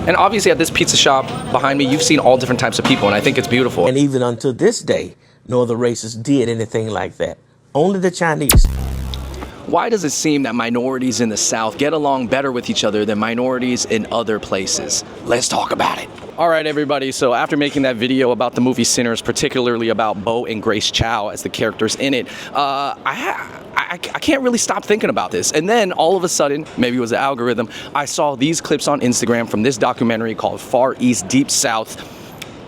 And obviously at this pizza shop behind me, you've seen all different types of people, and I think it's beautiful. And even until this day, no other races did anything like that. Only the Chinese. Why does it seem that minorities in the South get along better with each other than minorities in other places? Let's talk about it. All right, everybody. So after making that video about the movie Sinners, particularly about Bo and Grace Chow as the characters in it, I can't really stop thinking about this. And then all of a sudden, maybe it was the algorithm, I saw these clips on Instagram from this documentary called Far East Deep South,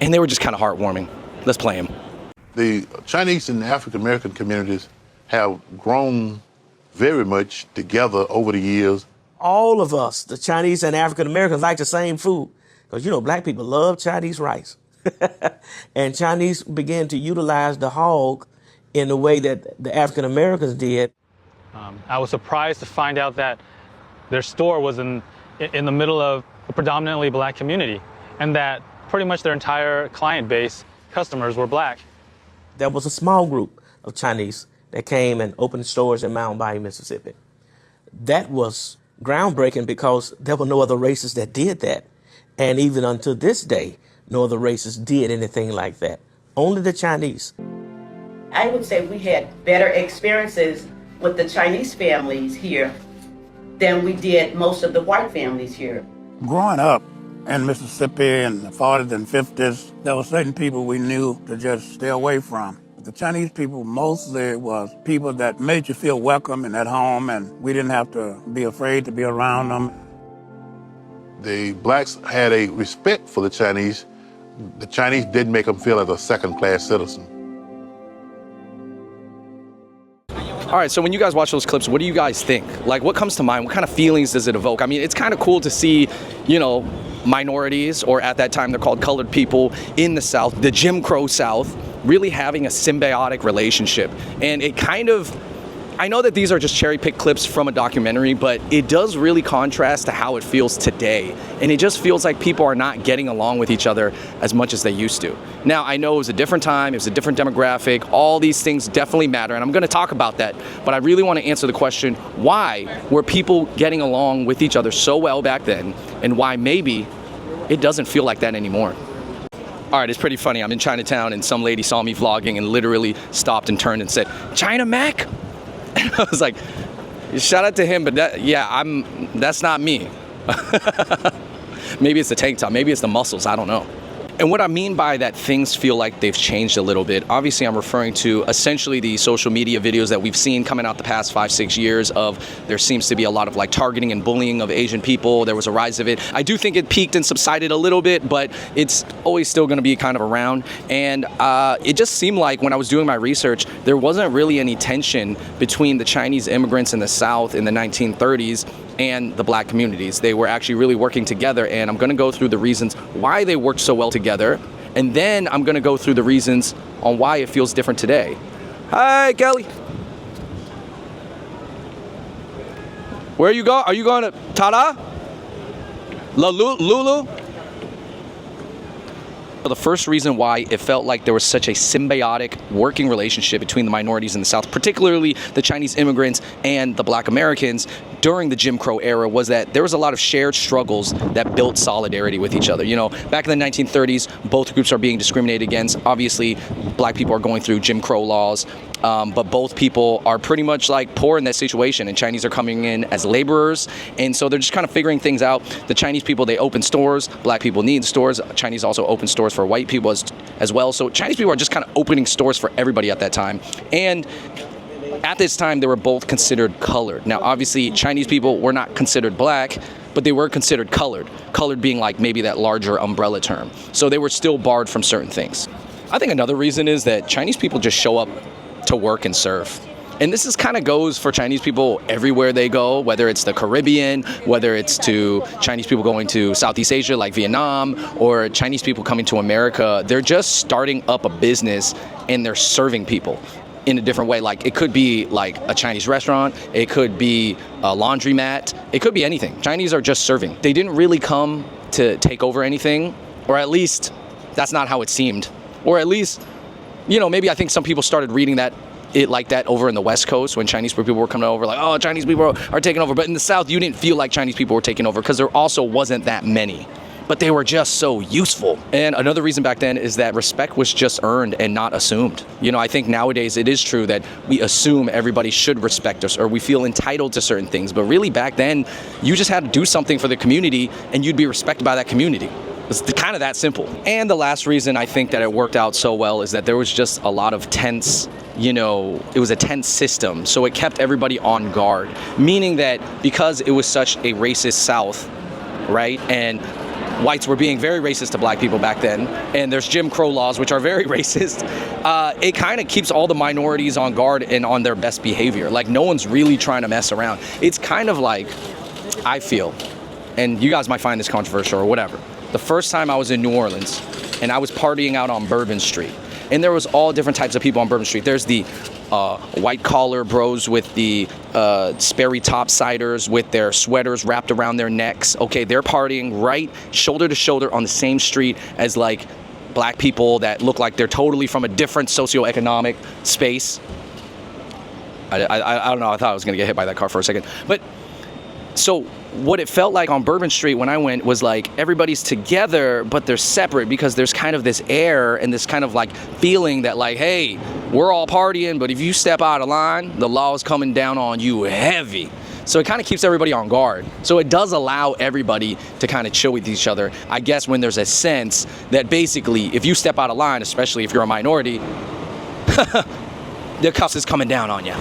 and they were just kind of heartwarming. Let's play them. The Chinese and African American communities have grown very much together over the years. All of us, the Chinese and African Americans, like the same food. Because, you know, black people love Chinese rice. And Chinese began to utilize the hog in the way that the African Americans did. I was surprised to find out that their store was in the middle of a predominantly black community, and that pretty much their entire client base, customers, were black. There was a small group of Chinese that came and opened stores in Mountain Bayou, Mississippi. That was groundbreaking because there were no other races that did that. And even until this day, no other races did anything like that. Only the Chinese. I would say we had better experiences with the Chinese families here than we did most of the white families here. Growing up in Mississippi in the 40s and 50s, there were certain people we knew to just stay away from. The Chinese people mostly was people that made you feel welcome and at home, and we didn't have to be afraid to be around them. The blacks had a respect for the Chinese. The Chinese didn't make them feel as a second-class citizen. All right, so when you guys watch those clips, what do you guys think? Like, what comes to mind? What kind of feelings does it evoke? I mean, it's kind of cool to see, you know, minorities, or at that time they're called colored people in the South, the Jim Crow South, really having a symbiotic relationship. And it kind of, I know that these are just cherry-picked clips from a documentary, but it does really contrast to how it feels today. And it just feels like people are not getting along with each other as much as they used to. Now, I know it was a different time, it was a different demographic, all these things definitely matter, and I'm gonna talk about that, but I really wanna answer the question, why were people getting along with each other so well back then, and why maybe it doesn't feel like that anymore? All right, it's pretty funny. I'm in Chinatown, and some lady saw me vlogging and literally stopped and turned and said, "China Mac?" And I was like, shout out to him, but that's not me. Maybe it's the tank top, maybe it's the muscles, I don't know. And what I mean by that things feel like they've changed a little bit, obviously I'm referring to essentially the social media videos that we've seen coming out the past 5-6 years of there seems to be a lot of like targeting and bullying of Asian people. There was a rise of it. I do think it peaked and subsided a little bit, but it's always still going to be kind of around. And it just seemed like when I was doing my research, there wasn't really any tension between the Chinese immigrants in the South in the 1930s and the black communities. They were actually really working together, and I'm gonna go through the reasons why they worked so well together, and then I'm gonna go through the reasons on why it feels different today. Hi, Kelly. Where you go? Are you going to Tada? Lulu? The first reason why it felt like there was such a symbiotic working relationship between the minorities in the South, particularly the Chinese immigrants and the black Americans during the Jim Crow era, was that there was a lot of shared struggles that built solidarity with each other. You know, back in the 1930s, both groups are being discriminated against. Obviously, black people are going through Jim Crow laws, but both people are pretty much like poor in that situation, and Chinese are coming in as laborers, and so they're just kind of figuring things out. The Chinese people, they open stores, black people need stores. Chinese also open stores for white people as well. So Chinese people are just kind of opening stores for everybody at that time. And at this time, they were both considered colored. Now, obviously, Chinese people were not considered black, but they were considered colored. Colored being like maybe that larger umbrella term. So they were still barred from certain things. I think another reason is that Chinese people just show up to work and serve. And this is kind of goes for Chinese people everywhere they go, whether it's the Caribbean, whether it's to Chinese people going to Southeast Asia like Vietnam, or Chinese people coming to America. They're just starting up a business and they're serving people in a different way. Like, it could be like a Chinese restaurant, it could be a laundromat, it could be anything. Chinese are just serving. They didn't really come to take over anything, or at least that's not how it seemed. Or at least, you know, maybe I think some people started reading it like that over in the West Coast when Chinese people were coming over, like, oh, Chinese people are taking over. But in the South, you didn't feel like Chinese people were taking over because there also wasn't that many. but they were just so useful. And another reason back then is that respect was just earned and not assumed. You know, I think nowadays it is true that we assume everybody should respect us or we feel entitled to certain things, but really back then you just had to do something for the community and you'd be respected by that community. It's kind of that simple. And the last reason I think that it worked out so well is that there was just a lot of tense, you know, it was a tense system, so it kept everybody on guard, meaning that because it was such a racist South, right, and whites were being very racist to black people back then, and there's Jim Crow laws which are very racist, it kind of keeps all the minorities on guard and on their best behavior. Like, no one's really trying to mess around. It's kind of like, I feel, and you guys might find this controversial or whatever, the first time I was in New Orleans and I was partying out on Bourbon Street, and there was all different types of people on Bourbon Street. There's the white collar bros with the Sperry topsiders with their sweaters wrapped around their necks. Okay, they're partying right shoulder to shoulder on the same street as like black people that look like they're totally from a different socioeconomic space. I don't know, I thought I was gonna get hit by that car for a second. But so what it felt like on Bourbon Street when I went was like everybody's together, but they're separate because there's kind of this air and this kind of like feeling that like, hey, we're all partying, but if you step out of line, the law is coming down on you heavy. So it kind of keeps everybody on guard. So it does allow everybody to kind of chill with each other, I guess, when there's a sense that basically if you step out of line, especially if you're a minority, the cuss is coming down on you.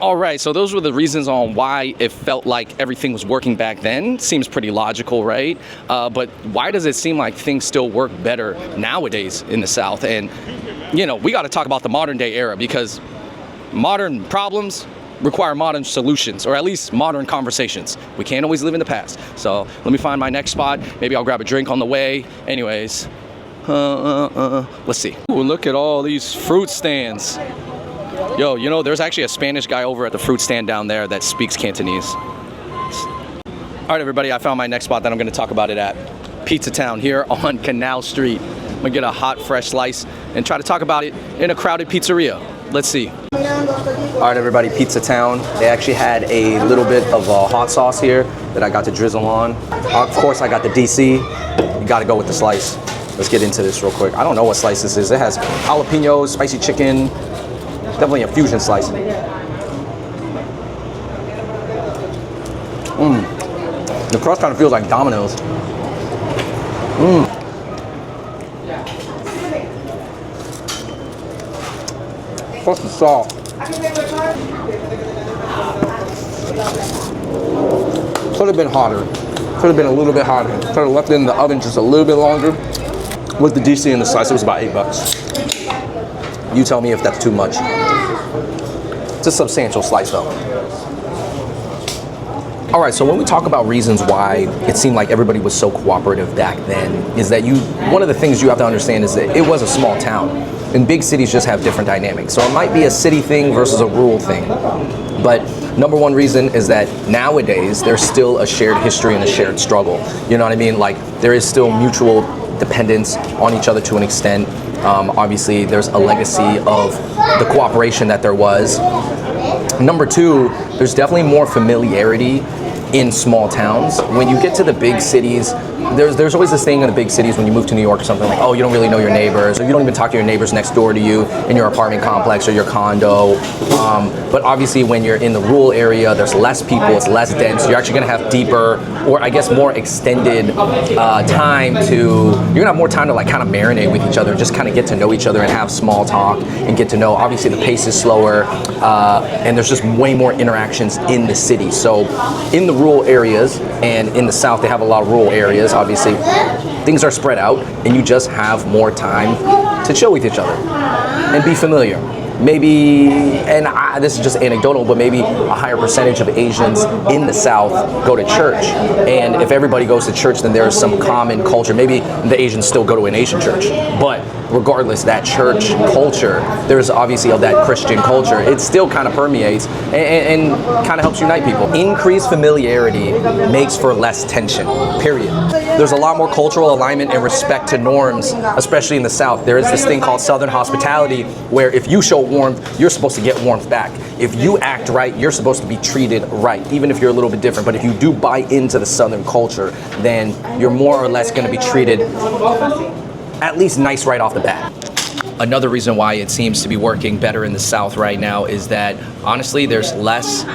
All right, so those were the reasons on why it felt like everything was working back then. Seems pretty logical, right? But why does it seem like things still work better nowadays in the South? And, you know, we got to talk about the modern day era because modern problems require modern solutions, or at least modern conversations. We can't always live in the past. So let me find my next spot. Maybe I'll grab a drink on the way. Anyways, let's see. Ooh, look at all these fruit stands. Yo, you know, there's actually a Spanish guy over at the fruit stand down there that speaks Cantonese. All right, everybody, I found my next spot that I'm going to talk about it at. Pizza Town here on Canal Street. I'm going to get a hot, fresh slice and try to talk about it in a crowded pizzeria. Let's see. All right, everybody, Pizza Town. They actually had a little bit of hot sauce here that I got to drizzle on. Of course, I got the DC. You got to go with the slice. Let's get into this real quick. I don't know what slice this is. It has jalapenos, spicy chicken. Definitely a fusion slice. The crust kind of feels like Domino's. Plus the salt. Could have been hotter. Could have been a little bit hotter. Could have left it in the oven just a little bit longer. With the DC and the slice, it was about $8. You tell me if that's too much. It's a substantial slice though. All right, so when we talk about reasons why it seemed like everybody was so cooperative back then, is that one of the things you have to understand is that it was a small town, and big cities just have different dynamics. So it might be a city thing versus a rural thing. But number one reason is that nowadays there's still a shared history and a shared struggle. You know what I mean? Like there is still mutual dependence on each other to an extent. Obviously, there's a legacy of the cooperation that there was. Number two, there's definitely more familiarity in small towns. When you get to the big cities, there's always this thing in the big cities when you move to New York or something like, oh, you don't really know your neighbors, or you don't even talk to your neighbors next door to you in your apartment complex or your condo. But obviously when you're in the rural area, there's less people, it's less dense. You're actually gonna have deeper, or I guess more extended you're gonna have more time to like kind of marinate with each other, just kind of get to know each other and have small talk and get to know. Obviously the pace is slower and there's just way more interactions in the city. So in the rural areas and in the South, they have a lot of rural areas, obviously, things are spread out and you just have more time to chill with each other and be familiar. Maybe, and this is just anecdotal, but maybe a higher percentage of Asians in the South go to church. And if everybody goes to church, then there's some common culture. Maybe the Asians still go to an Asian church, but regardless, that church culture, there's obviously of that Christian culture. It still kind of permeates and kind of helps unite people. Increased familiarity makes for less tension, period. there's a lot more cultural alignment and respect to norms, especially in the South. There is this thing called Southern hospitality, where if you show warmth, you're supposed to get warmth back. If you act right, you're supposed to be treated right, even if you're a little bit different. But if you do buy into the Southern culture, then you're more or less going to be treated at least nice right off the bat. Another reason why it seems to be working better in the South right now is that, honestly, there's less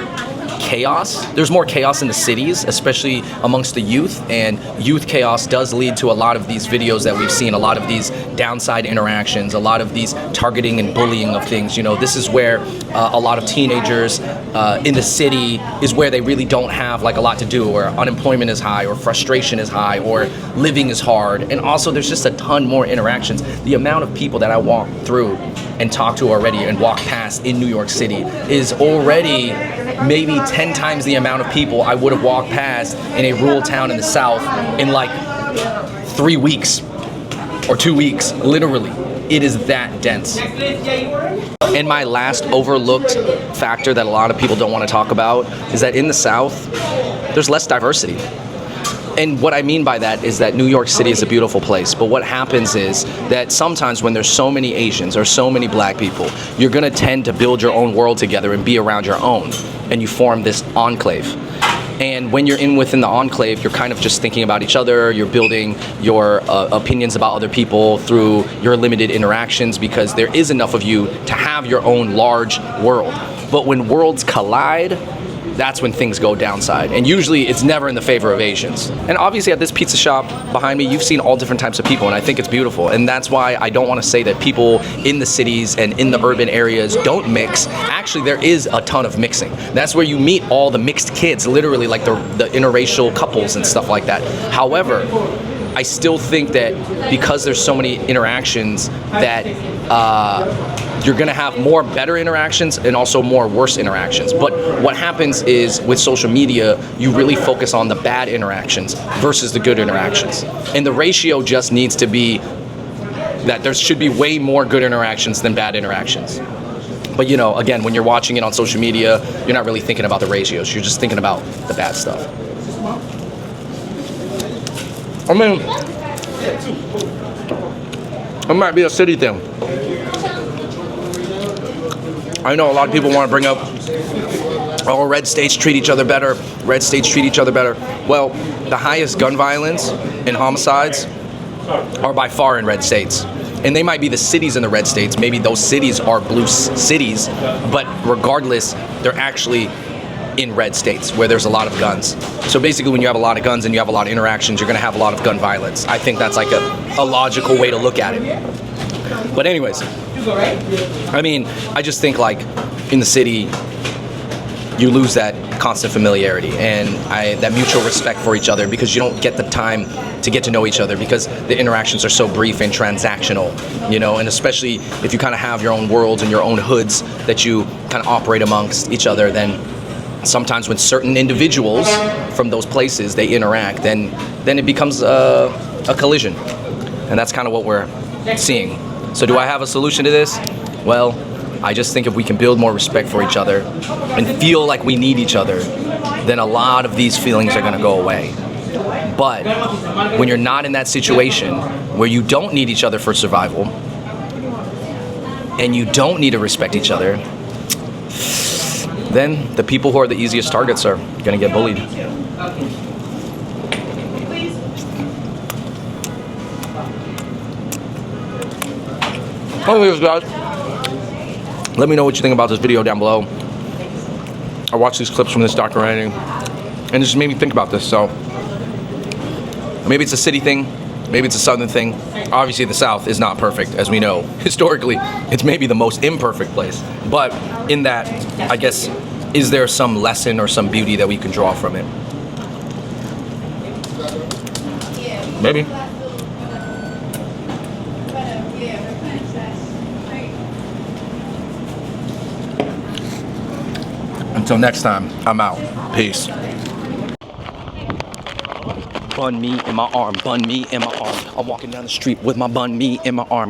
chaos. There's more chaos in the cities, especially amongst the youth, and youth chaos does lead to a lot of these videos that we've seen, a lot of these downside interactions, a lot of these targeting and bullying of things. You know, this is where a lot of teenagers in the city is where they really don't have like a lot to do, or unemployment is high, or frustration is high, or living is hard. And also there's just a ton more interactions. The amount of people that I walk through and talk to already and walk past in New York City is already maybe 10 times the amount of people I would have walked past in a rural town in the South in like 3 weeks or 2 weeks, literally. It is that dense. And my last overlooked factor that a lot of people don't want to talk about is that in the South, there's less diversity. And what I mean by that is that New York City is a beautiful place, but what happens is that sometimes when there's so many Asians or so many black people, you're gonna tend to build your own world together and be around your own, and you form this enclave. And when you're within the enclave, you're kind of just thinking about each other, you're building your opinions about other people through your limited interactions, because there is enough of you to have your own large world. But when worlds collide, that's when things go downside. And usually it's never in the favor of Asians. And obviously at this pizza shop behind me, you've seen all different types of people, and I think it's beautiful. And that's why I don't want to say that people in the cities and in the urban areas don't mix. Actually, there is a ton of mixing. That's where you meet all the mixed kids, literally like the interracial couples and stuff like that. However, I still think that because there's so many interactions that you're gonna have more better interactions and also more worse interactions. But what happens is with social media, you really focus on the bad interactions versus the good interactions. And the ratio just needs to be that there should be way more good interactions than bad interactions. But you know, again, when you're watching it on social media, you're not really thinking about the ratios, you're just thinking about the bad stuff. I mean, it might be a city thing. I know a lot of people want to bring up, oh, red states treat each other better, red states treat each other better. Well, the highest gun violence and homicides are by far in red states. And they might be the cities in the red states. Maybe those cities are blue cities, but regardless, they're actually in red states where there's a lot of guns. So basically when you have a lot of guns and you have a lot of interactions, you're gonna have a lot of gun violence. I think that's like a logical way to look at it. But anyways, I mean, I just think like in the city, you lose that constant familiarity and that mutual respect for each other, because you don't get the time to get to know each other because the interactions are so brief and transactional, you know, and especially if you kind of have your own worlds and your own hoods that you kind of operate amongst each other, then sometimes when certain individuals from those places, they interact, then it becomes a collision. And that's kind of what we're seeing. So do I have a solution to this? Well, I just think if we can build more respect for each other and feel like we need each other, then a lot of these feelings are gonna go away. But when you're not in that situation where you don't need each other for survival and you don't need to respect each other, then the people who are the easiest targets are gonna get bullied. Anyways, guys, let me know what you think about this video down below. I watched these clips from this documentary and it just made me think about this. So maybe it's a city thing, maybe it's a southern thing. Obviously the South is not perfect, as we know. Historically, it's maybe the most imperfect place. But in that, I guess, is there some lesson or some beauty that we can draw from it? Maybe. Until next time, I'm out. Peace. Bun me in my arm, bun me in my arm. I'm walking down the street with my bun me in my arm.